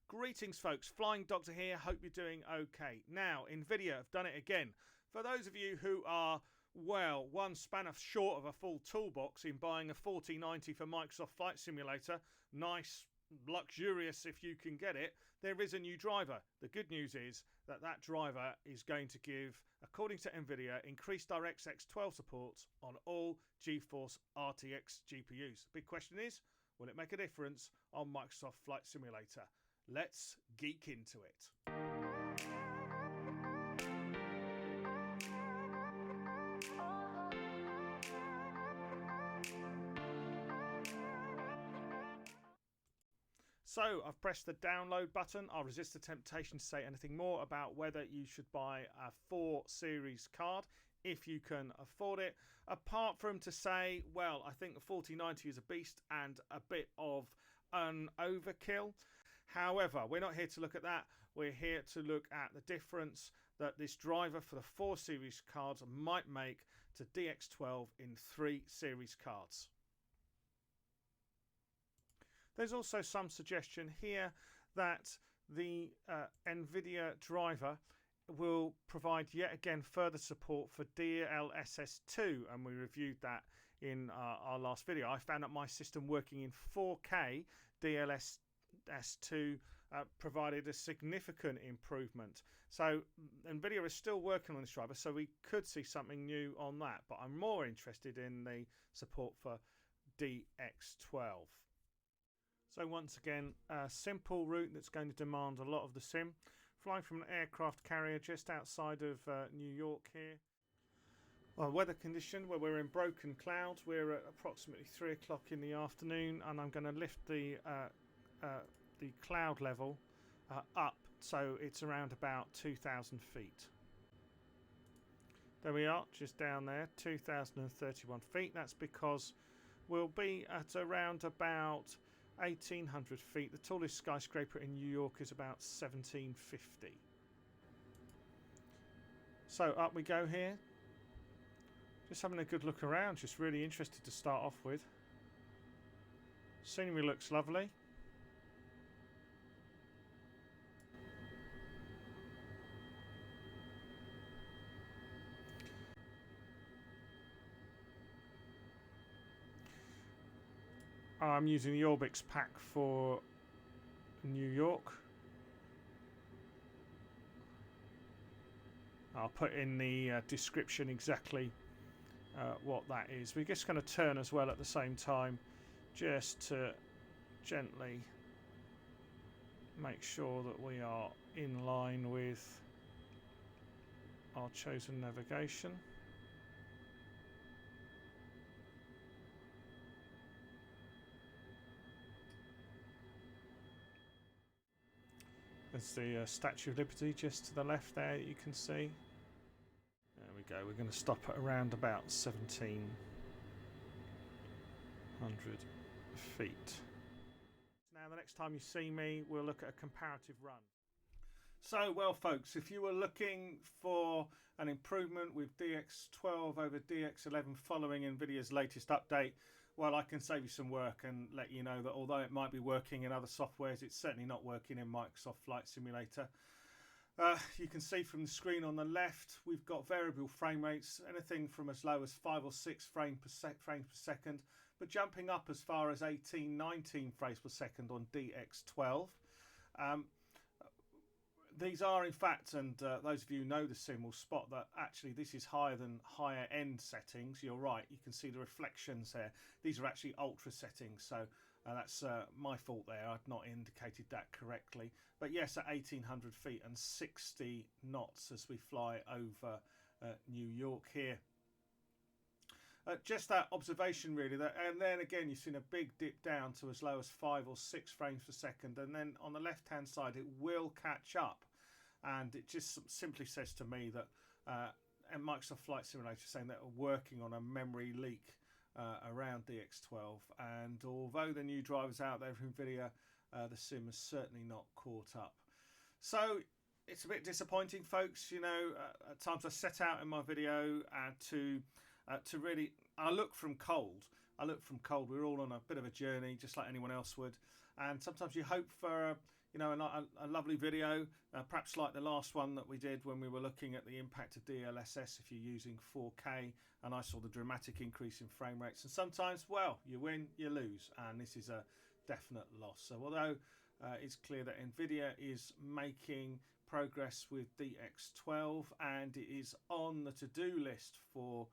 Greetings folks, Flying Doctor here, hope you're doing okay. Now, Nvidia have done it again. For those of you who are, well, one spanner short of a full toolbox in buying a 4090 for Microsoft Flight Simulator, nice, luxurious if you can get it, there is a new driver. The good news is that that driver is going to give, according to Nvidia, increased DirectX 12 support on all GeForce RTX GPUs. Big question is, will it make a difference on Microsoft Flight Simulator? Let's geek into it. So I've pressed the download button. I'll resist the temptation to say anything more about whether you should buy a 4 series card if you can afford it, apart from to say, well, I think the 4090 is a beast and a bit of an overkill. However, we're not here to look at that. We're here to look at the difference that this driver for the 4 series cards might make to DX12 in 3 series cards. There's also some suggestion here that the Nvidia driver will provide yet again further support for DLSS2, and we reviewed that in our last video. I found that my system working in 4K DLSS2 provided a significant improvement. So Nvidia is still working on this driver, so we could see something new on that, but I'm more interested in the support for DX12. So once again, a simple route that's going to demand a lot of the sim. Flying from an aircraft carrier just outside of New York here. Well, weather condition where we're in broken clouds. We're at approximately 3 o'clock in the afternoon, and I'm going to lift the cloud level up so it's around about 2,000 feet. There we are, just down there, 2,031 feet. That's because we'll be at around about 1,800 feet. The tallest skyscraper in New York is about 1,750. So up we go here. Just having a good look around, just really interested to start off with. Scenery looks lovely. I'm using the Orbix pack for New York. I'll put in the description exactly what that is. We're just going to turn as well at the same time, just to gently make sure that we are in line with our chosen navigation. There's the Statue of Liberty just to the left there, you can see. There we go, we're going to stop at around about 1,700 feet. Now the next time you see me, we'll look at a comparative run. So, well folks, if you were looking for an improvement with DX12 over DX11 following Nvidia's latest update, well, I can save you some work and let you know that although it might be working in other softwares, it's certainly not working in Microsoft Flight Simulator. You can see from the screen on the left, we've got variable frame rates, anything from as low as 5 or 6 frames per second, but jumping up as far as 18, 19 frames per second on DX12. These are, in fact, and those of you who know the sim will spot that actually this is higher than higher end settings. You're right, you can see the reflections there. These are actually ultra settings, so that's my fault there. I'd not indicated that correctly. But yes, at 1,800 feet and 60 knots as we fly over New York here. Just that observation really, and then again you've seen a big dip down to as low as 5 or 6 frames per second, and then on the left hand side it will catch up, and it just simply says to me that and Microsoft Flight Simulator saying that we're working on a memory leak around DX12, and although the new drivers out there from Nvidia, the sim has certainly not caught up. So it's a bit disappointing folks, you know. At times I set out in my video to really, I look from cold. We're all on a bit of a journey, just like anyone else would. And sometimes you hope for you know, a lovely video, perhaps like the last one that we did when we were looking at the impact of DLSS if you're using 4K, and I saw the dramatic increase in frame rates. And sometimes, well, you win, you lose, and this is a definite loss. So although it's clear that Nvidia is making progress with DX12 and it is on the to-do list for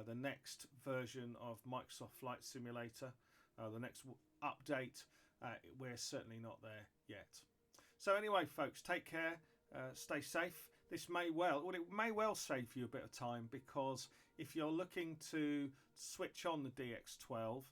the next version of Microsoft Flight Simulator, the next update, we're certainly not there yet. So anyway, folks, take care, stay safe. This may well save you a bit of time, because if you're looking to switch on the DX12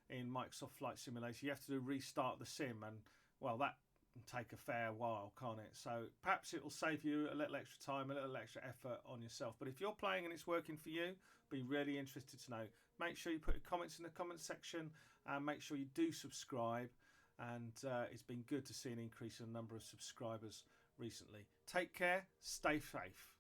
in Microsoft Flight Simulator, you have to restart the sim, and well, that can take a fair while, can't it? So perhaps it will save you a little extra time, a little extra effort on yourself. But if you're playing and it's working for you, be really interested to know. Make sure you put your comments in the comment section, and make sure you do subscribe. And it's been good to see an increase in the number of subscribers recently. Take care, stay safe.